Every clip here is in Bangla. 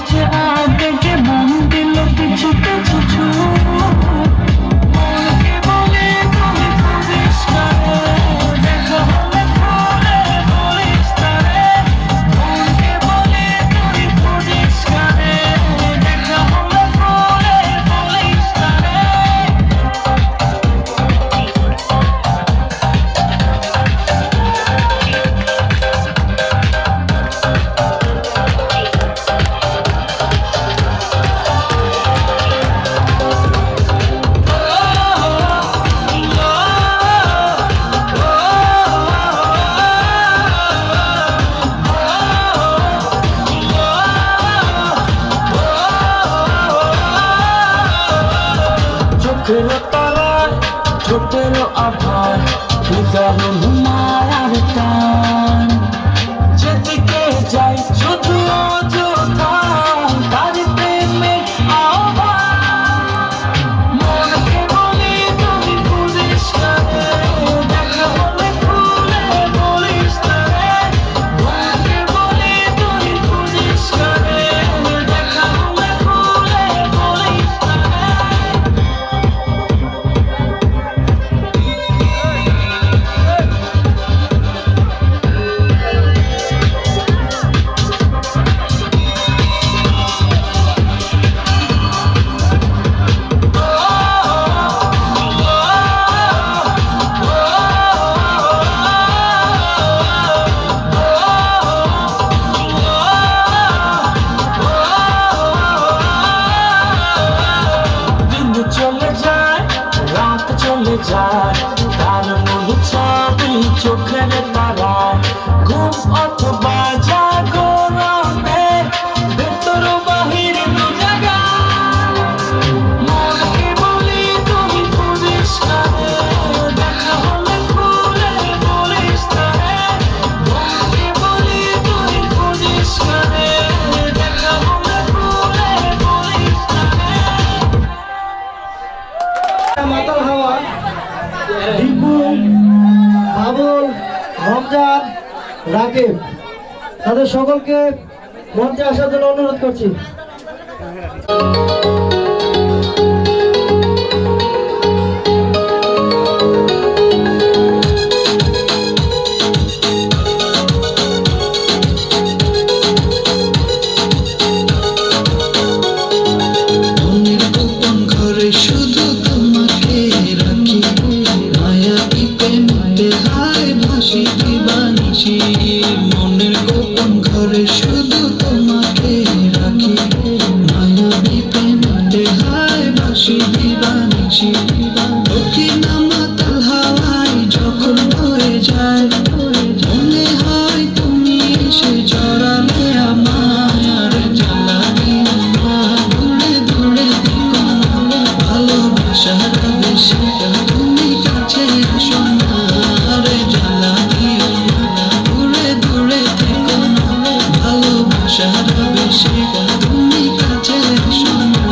কাছে আবেগে মন দিল কিছু কিছু মনকে বলে তুমি বুঝিস কারে দেখা হলে খুলে বলিস তারে মনকে বলে তুই বুঝিস কারে দেখা হলে খুলে বলিস তারে চোখের তারায় ঠোঁটের আভায় হৃদয় মায়ার টান যেদিকে যাই শুধু অযথা তার প্রেমের আহ্বান মনকে বলি তুমি বুঝিস কারে দেখা হলে খুলে বলিস তারে মনকে বলি তুই বুঝিস কারে দেখা হলে খুলে বলিস তারে চলে যায় রাত চলে যায় তার মূল ছবি চোখের তারায় ঘুম অথবা জাগরণে ভেতর বাহির দু জায়গায় মনকে বলি তুমি বুঝিস কারে দেখা হলে খুলে বলিস তারে মনকে বলি তুই বুঝিস কারে দেখা হলে খুলে বলিস তারে মাতাল হাওয়া দীপু বাবুল রমজান রাকিব তাদের সকলকে মঞ্চে আসার জন্য অনুরোধ করছি। শুধু তোমাকে রাখি মায়া পিপে মিটে হায় ভাসি দিবানিসি মনের গোপন ঘরে শুধু তোমাকে রাখি মায়া পিপে মিটে হায় ভাসি দিবানিসি দক্ষিণ মাতাল হাওয়ায় যখন বয়ে যায় মনে হয় তুমি এসে জড়ালে আমার জ্বালানি দূরে দূরে ভালোবাসার বেশি তুমি কাছে আসো না রে জ্বালানি দূরে দূরে থেকো না ভালোবাসার বেশি তুমি কাছে আসো না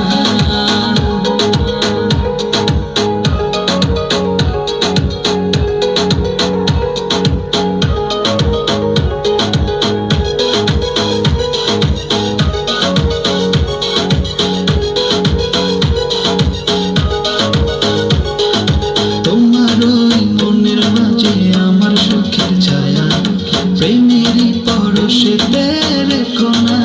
তোমার ওই মনের মাঝে আমার সুখের ছায়া প্রেমেরই পরশেতে রেখো না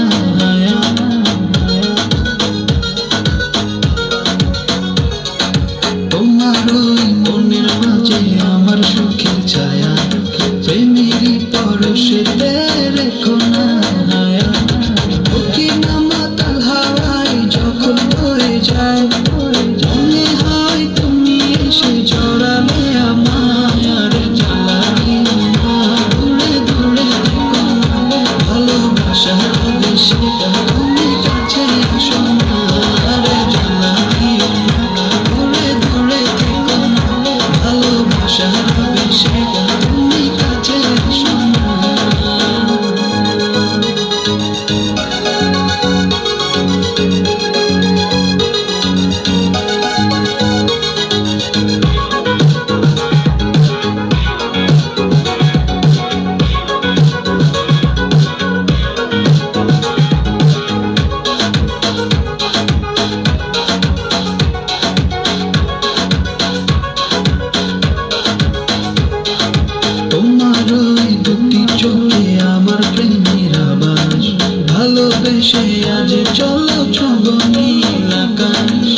ভালোবেসে আজ চলো ছব নীল আকাশ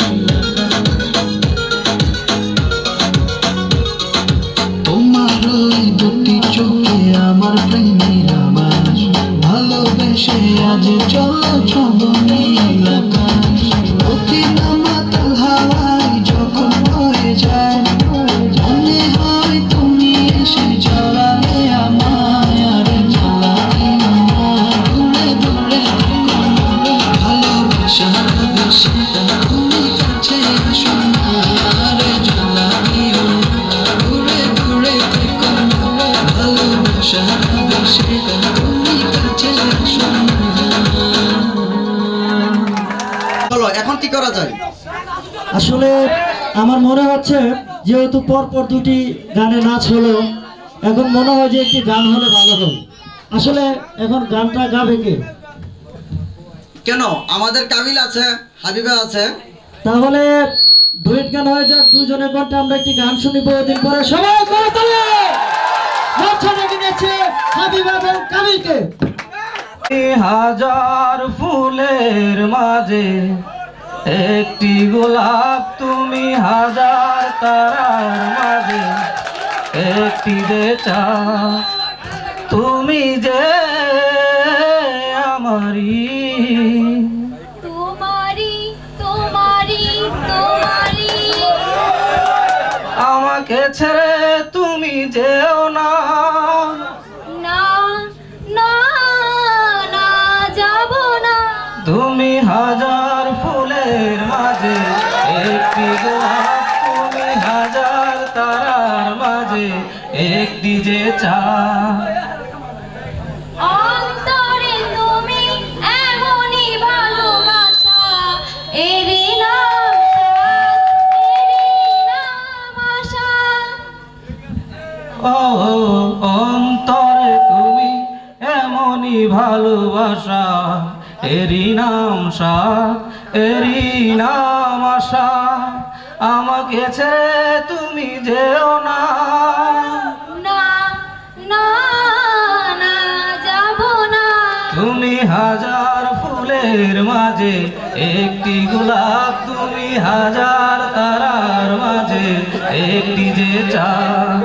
তোমার ওই দুটি চোখে আমার প্রেমের আভাস ভালোবেসে আজ চলো ছব নীল আকাশ প্রতিটা মাতাল হাওয়ায় যখন বয়ে যায় মনে হয় তুমি এসে জ্বালালে আমায় আর জ্বালালে আমায় দূরে দূরে ভালোবাসা বেশিটা তুমি কাছে আসো না রে জ্বালালিও দূরে দূরে থেকো ভালোবাসা বেশিটা তুমি কাছে আসো না। চলো এখন কি করা যায়? আসলে আমার মনে হচ্ছে যেহেতু পরপর দুটি গানে নাচ হলো, এখন মনে হয় যে একটি গান হলে ভালো হয়। আসলে এখন গানটা গাবে কে? কেন, আমাদের কাবিল আছে, হাবিবা আছে। তাহলে ডুয়েট গান হয়ে যাক, দুজনের কণ্ঠে আমরা একটি গান শুনি বহুদিন পরে। সবাই করে তোলে বাচ্চা ডেকে নিচ্ছে হাবিবা এবং কাবিলকে। হাজার ফুলের মাঝে একটি গোলাপ তুমি, হাজার তারার মাঝে একটি যে চাঁদ তুমি, যে আমারি তোমারি তোমারি তোমারি আমাকে ছেড়ে তুমি যেও না। না না না যাব না। তুমি হাজার ফুলের মাঝে একটি গোলাপ তুমি, হাজার তারার মাঝে একটি যে চাঁদ। অন্তরে তুমি এমনই ভালোবাসা, এরই নাম সাদ, এরই নাম আশা। ও অন্তরে তুমি এমনই ভালোবাসা, এরই নাম সাদ, এরই নাম আশা। আমাকে ছেড়ে তুমি যেও না। না না না যাব না। তুমি হাজার ফুলের মাঝে একটি গোলাপ তুমি, হাজার তারার মাঝে একটি যে চাঁদ।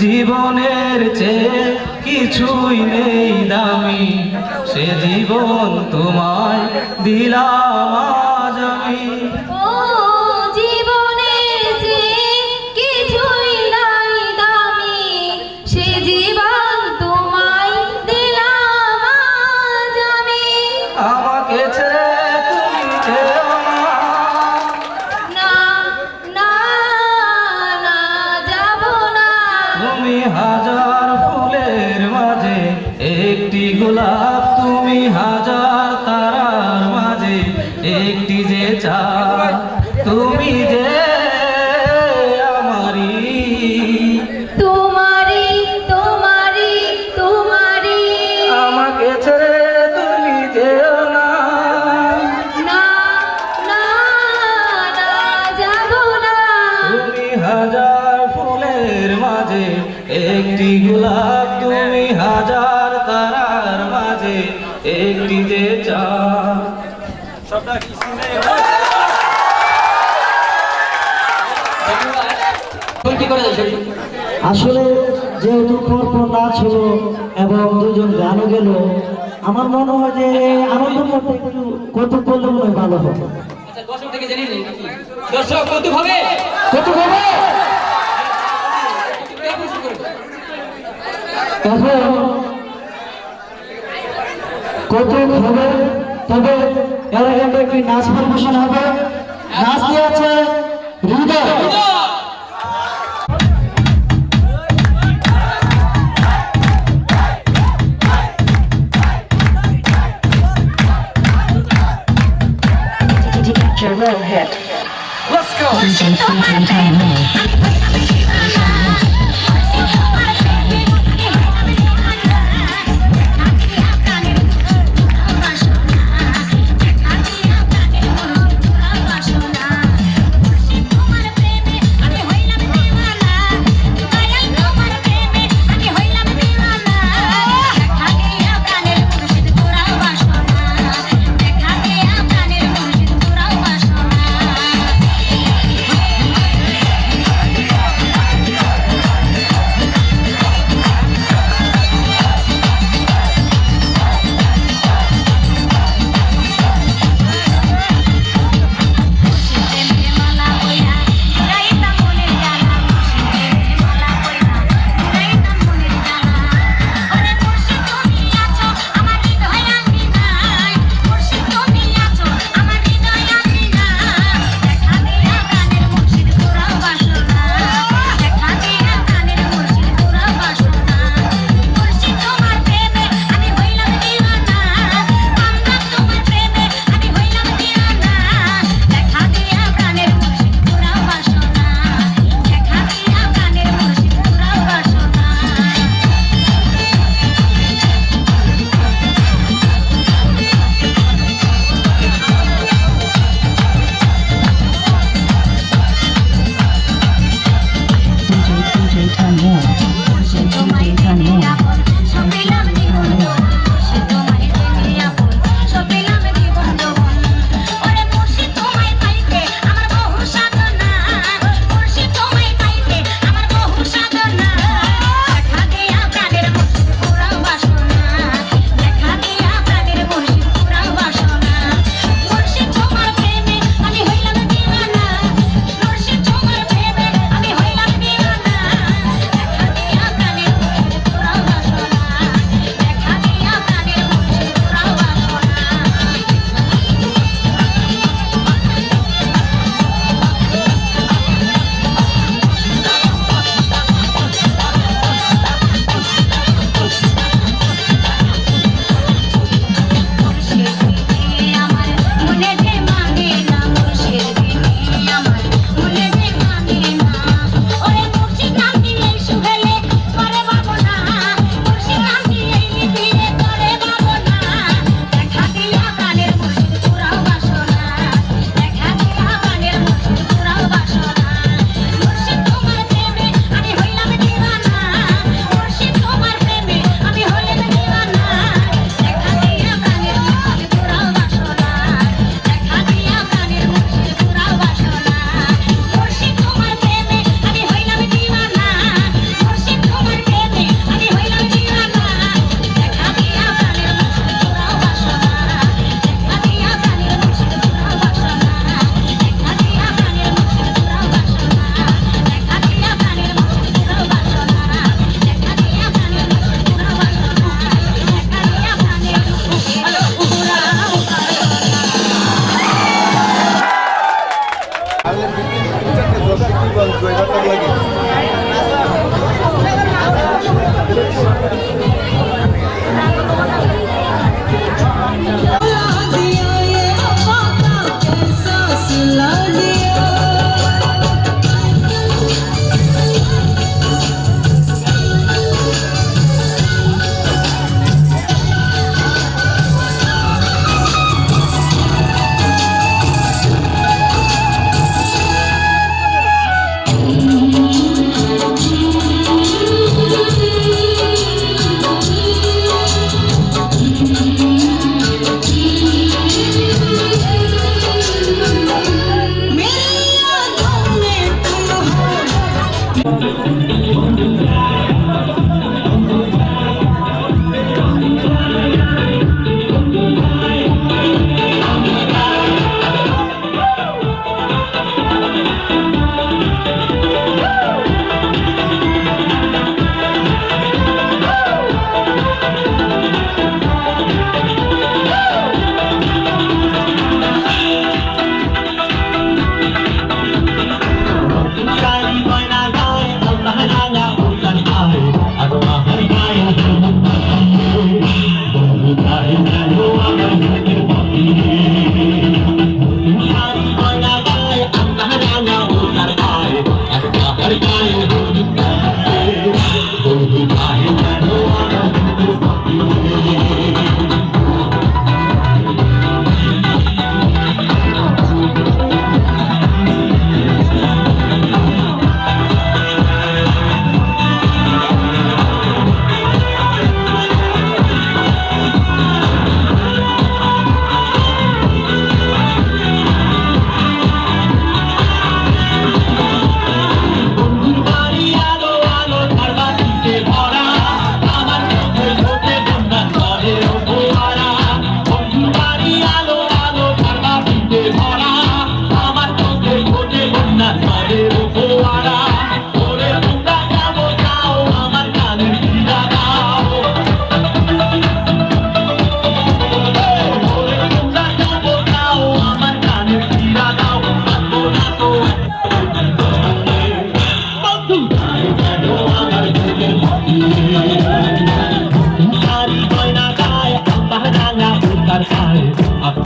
জীবনের চেয়ে কিছুই নেই দামি, সে জীবন তোমায় দিলাম আজ আমি। ও জীবনের যে কিছুই নাই দামি, সে জীবন তোমায় দিলাম আজ আমি। আমাকে ছেড়ে তুমি যেও না। না না না যাব না। তুমি হাজার ফুলের মাঝে একটি গোলাপ তুমি, হাজার তারার মাঝে একটি যে চাঁদ তুমি, যে আমারি। তোমারি তোমারি তোমারি আমাকে ছেড়ে তুমি যেও না। না না না যাব না। তুমি হাজার ফুলের মাঝে একটি গোলাপ তুমি, হাজার তারার মাঝে একটি যে চাঁদ। আসলে যেহেতু পরপর নাচ হলো এবং দুজন গানও গেল, আমার মনে হয় যে আনন্দের মধ্যে একটু কৌতুক করলে মনে হয় ভালো হবে। দর্শক কৌতুক হবে। কৌতুক হবে? এখন কৌতুক হবে, তবে এর আগে একটি নাচ পরিবেশন হবে। নাচ দিয়ে আছে হৃদয়। Let's go. তোমার প্রেমে আমি হইলাম দিওয়ানা।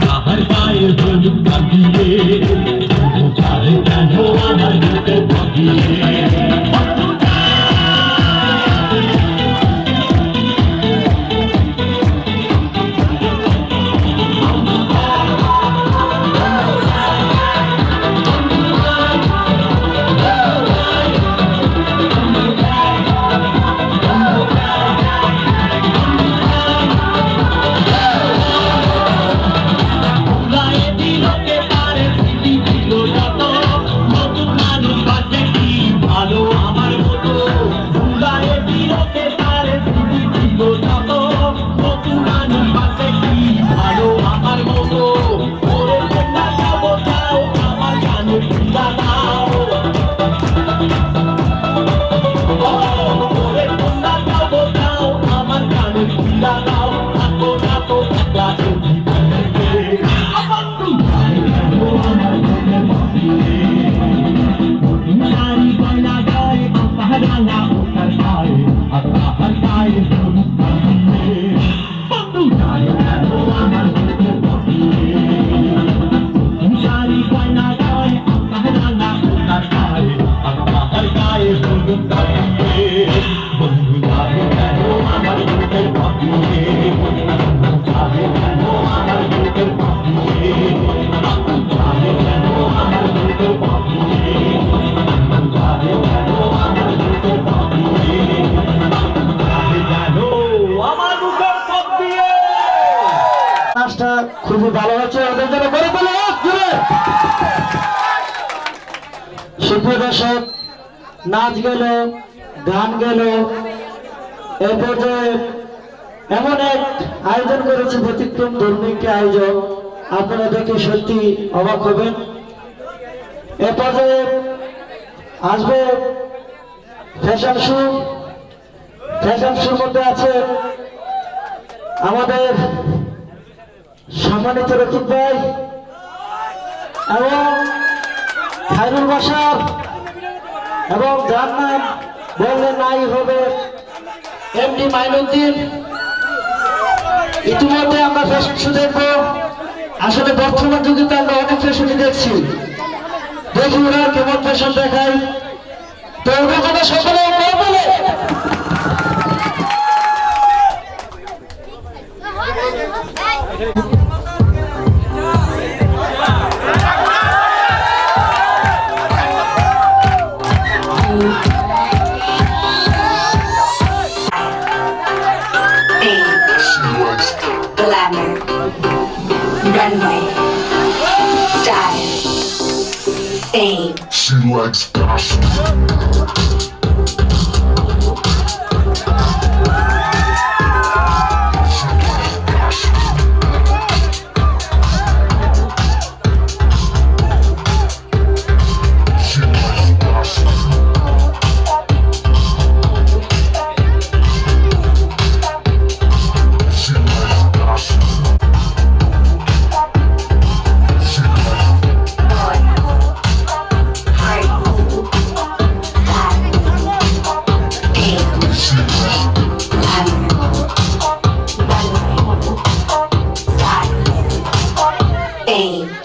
তাহার গায়ে হলুদ লাগিয়ে তারে কেন আমার বুকে ভাগিয়ে নাচটা খুবই ভালো হচ্ছে, ওদের জন্য করে তোলো জোরে। সুপ্রিয় দর্শক, নাচ গেল, গান গেল, এই পর্যায়ে এমন এক আয়োজন করেছে, ব্যতিক্রম ধর্মী একটি আয়োজন, আপনারা দেখে সত্যি অবাক হবেন। এ পর্যায়ে আসবে ফ্যাশন শো। ফ্যাশন শোর মধ্যে আছে আমাদের সম্মানিত রকিব ভাই এবং খায়রুল বাশার, এবং যার নাম বললে নাই হবে এমডি মাইনুদ্দিন। ইতিমধ্যে আমরা ফ্যাশন শো দেখবো। আসলে বর্তমান যুগে তো আমরা অনেক ফ্যাশনই দেখছি, দেখি ওরা কেমন ফ্যাশন দেখায়। তো ওদের জন্য সকলে বলে Glamour, runway, style, fame. She likes gossip.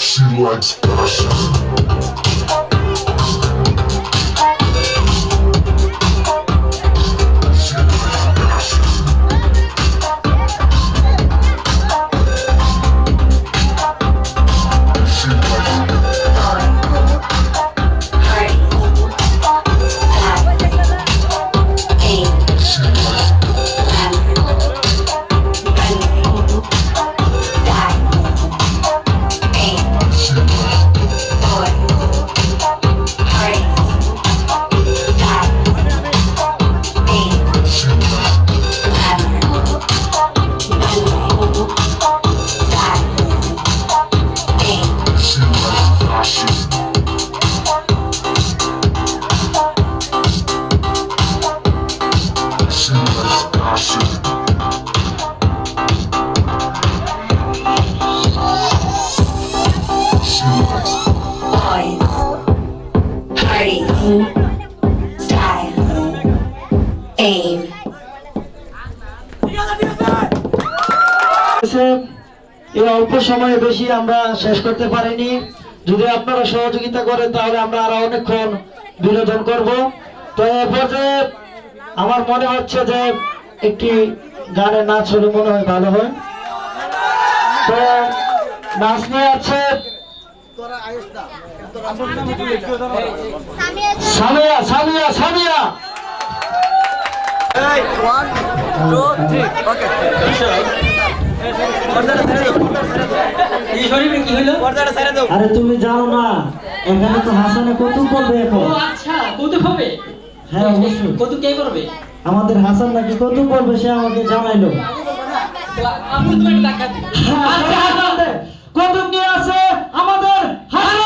She likes gossip. এই অল্প সময়ে বেশি আমরা শেষ করতে পারিনি। যদি আপনারা সহযোগিতা করেন তাহলে আমরা আরো অনেকক্ষণ বিনোদন করব। তো এ পর্যায়ে আমার মনে হচ্ছে যে একটি গানে নাচ হলে মনে হয় ভালো হয়। তো নাচ নিয়ে আছে সামিয়া সামিয়া সামিয়া। আরে তুমি জানো না এখানে তো হাসানে কৌতুক করবে এখন। আচ্ছা কৌতুক হবে? হ্যাঁ অবশ্যই। কৌতুক কে করবে? আমাদের হাসান নাকি কৌতুক করবে, সে আমাকে জানাইলো। আমি তো একটা টাকা দিই। কৌতুক নিয়ে আছে আমাদের হাসান।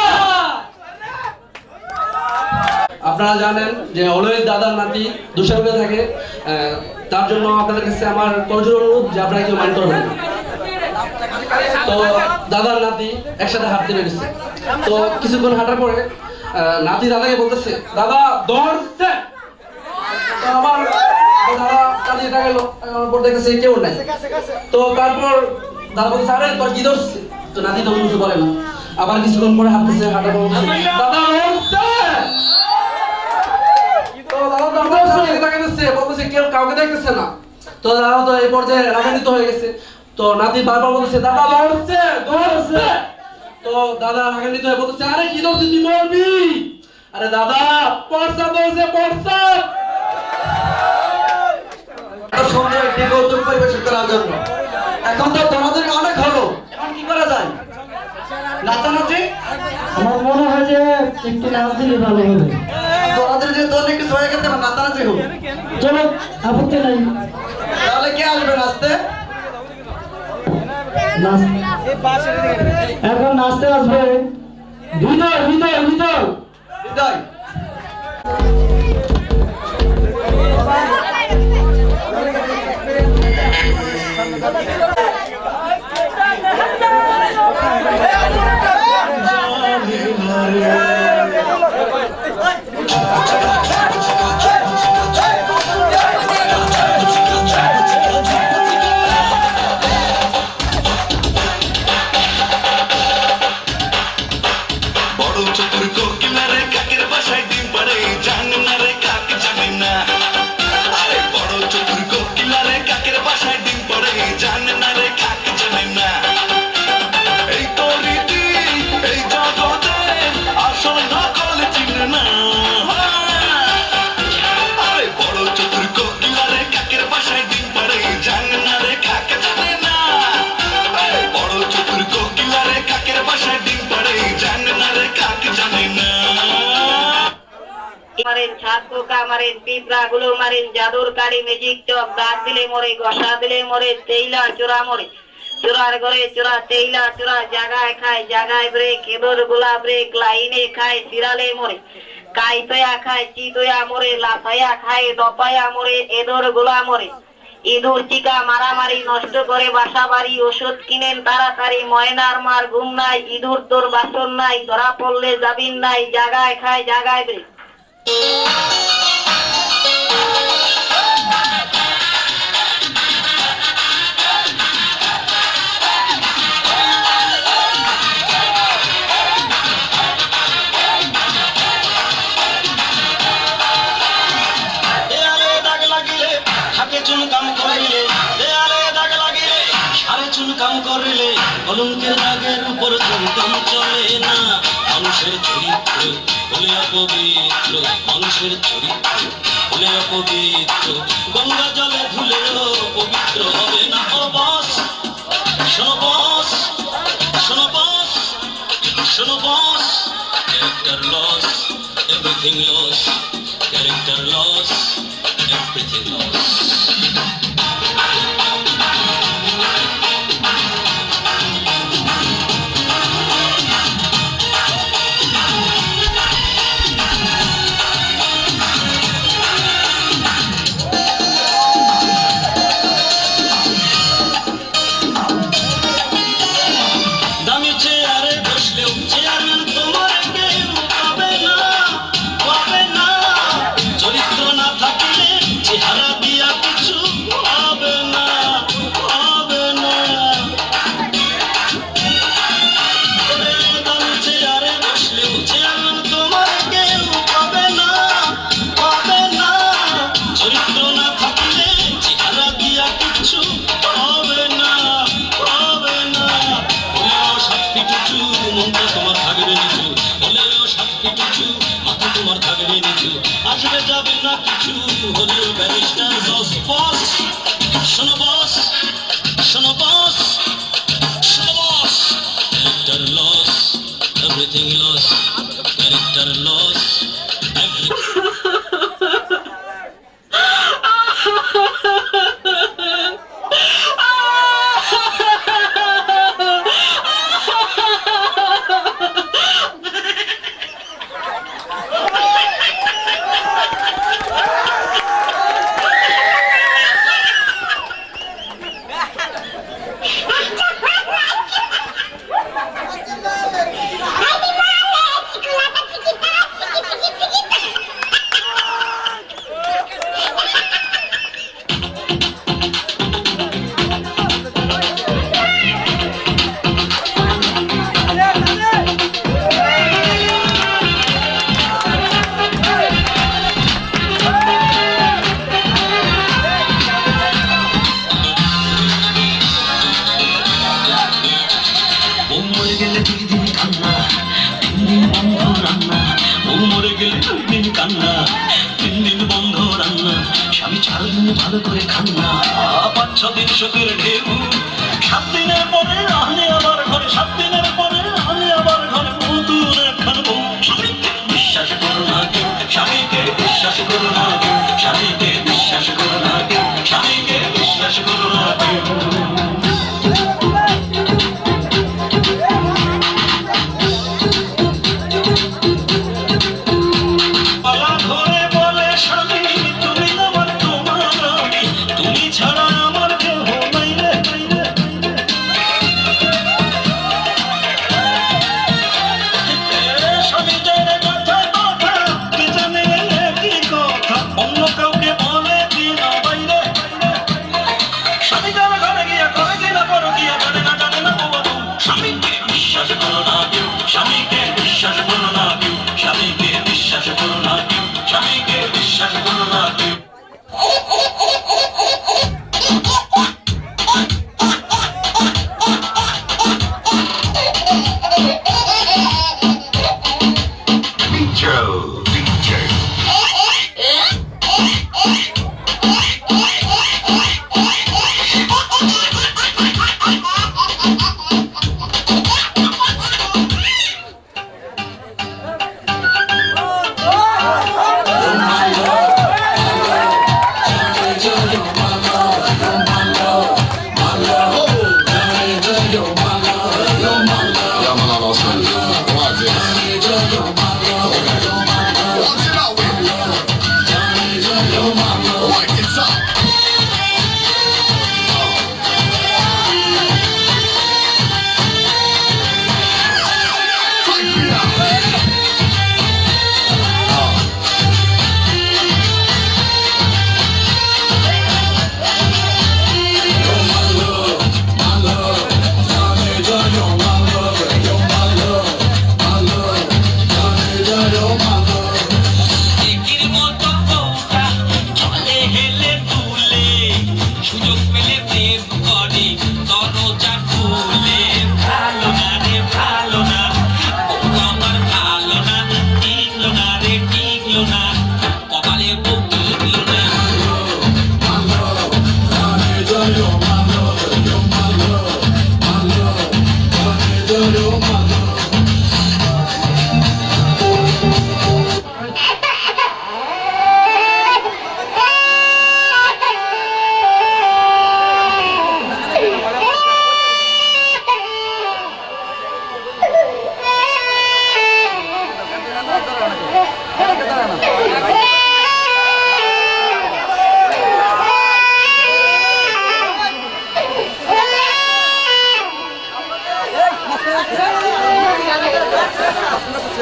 আপনারা জানেন যে অলওয়েজ দাদার নাতি দুষ্টামি থাকে, তার জন্য আপনাদের কাছে আমার করজোর অনুরোধ যে আপনারা কেউ মাইন্ড করবেন না। তো দাদার নাতি একসাথে হাঁটতে বেরিয়েছে। তো কিছুক্ষণ হাঁটার পরে নাতি দাদাকে বলতেছে, দাদা দৌড়ছে। তো আমার দাদা কাজে গেল, পর দেখতেছে কেউ নাই। তো তারপর দাদা বলছে, আরে তোর কি ধরছে? তো নাতি তো কিছু বলে না। আবার কিছুক্ষণ পরে হাঁটতেছে, হাঁটার পর বলছে, দাদা দৌড়ছে। তো দাদা বলতেছে কেউ কাউকে দেখতেছে না। তো দাদা তো এই পর্যায়ে রাগান্বিত হয়ে গেছে। তো নাতি বারবার বলতেছে, দাদা দৌড়ছে দৌড়ছে। তো দাদা রাগান্বিত হয়ে বলতেছে, আরে কি দৌড়ছিস তুই বলবি? আরে দাদা পড়সা দৌড়ছে পড়সা। সুন্দর একটি কৌতুক পরিবেশন করার জন্য এখন তো তোমাদের অনেক হলো, এখন কি করা যায়? নাচানাচি? আমার মনে হয় যে একটু নাচ দিলে ভালো হবে। তোমাদের যে অনেক কিছু হয়ে গেছে, নাচানাচি হোক। চলো, আপত্তি নাই। তাহলে কে আসবে নাচতে? এখন নাচতে আসবে হৃদয় হৃদয় হৃদয় হৃদয়। বড় চতুর কোকিলারে কাকের বাসায় ডিম পাড়ে, জানে না রে কাক জানে না। আরে বড় চতুর কোকিলারে কাকের বাসায় ডিম পাড়ে, জানে না রে কাক জানে না। এই তো রীতি এই জগতে আসল নকল চিনে না। আরে বড় চতুর কোকিলারে কাকের বাসায় ডিম পাড়ে, জানে না রে কাক জানে না। আরে বড় চতুর কোকিলারে কাকের বাসায় ডিম পাড়ে, জানে না রে কাক জানে না। মারেন ছাদ পোকা মারেন পিঁপড়া গুলো মারেন জাদুর কারি ম্যাজিক চক দাঁত দিলে মরে গসা দিলে মরে তেইলা চোরা মরে চোরার ঘরে চোরা তেইলা চোরা জাগায় খায় জাগায় ব্রেক এদর গোলা ব্রেক লাইনে খায় সিরালে মরে কাইতয়া খায় চিতয়া মরে লাফায়া খায় দপায়া মরে এদর গোলা মরে ইঁদুর চিকা মারামারি নষ্ট করে বাসা বাড়ি ওষুধ কিনেন তাড়াতাড়ি ময়নার মার ঘুম নাই ইঁদুর তোর বাসন নাই ধরা পড়লে যাবিন নাই জাগায় খায় জাগায় ব্রেক। দেয়ালে দাগ লাগিলে হাতে চুন কাম করিলে, দেয়ালে দাগ লাগিলে সারে চুন কাম করিলে, কলঙ্কের দাগের উপর চুনকাম চলে না। মানুষের চরিত্র বলে অপবিত্র, মানুষের চরিত্র বলে অপবিত্র, গঙ্গা জলে ধুলেও পবিত্র হবে না। ও বস শোনো বস শোনো বস শোনো boss, character loss everything loss, character loss everything loss. দামি চেয়ারে বসলেও চেয়ারম্যান তোমার কেউ পাবে না, পাবে না। চরিত্র না থাকলে চেহারা দিয়া কিছু যাবে না কিছু হলেও ব্যারিস্টার বস বস শোনো বস শোনো বস শোনো boss character loss everything loss character loss ভালো করে খান না 5-6 দিন শোকের ঢেউ 7 দিনের পরে আহলে আবার ঘরে 7 দিনের পরে আহলে আবার ঘরে নতুন একখান বউ স্বামীকে বিশ্বাস করো না কেউ স্বামীকে বিশ্বাস করো না কেউ স্বামীকে বিশ্বাস করো না কেউ স্বামীকে বিশ্বাস করো না কেউ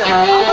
Oh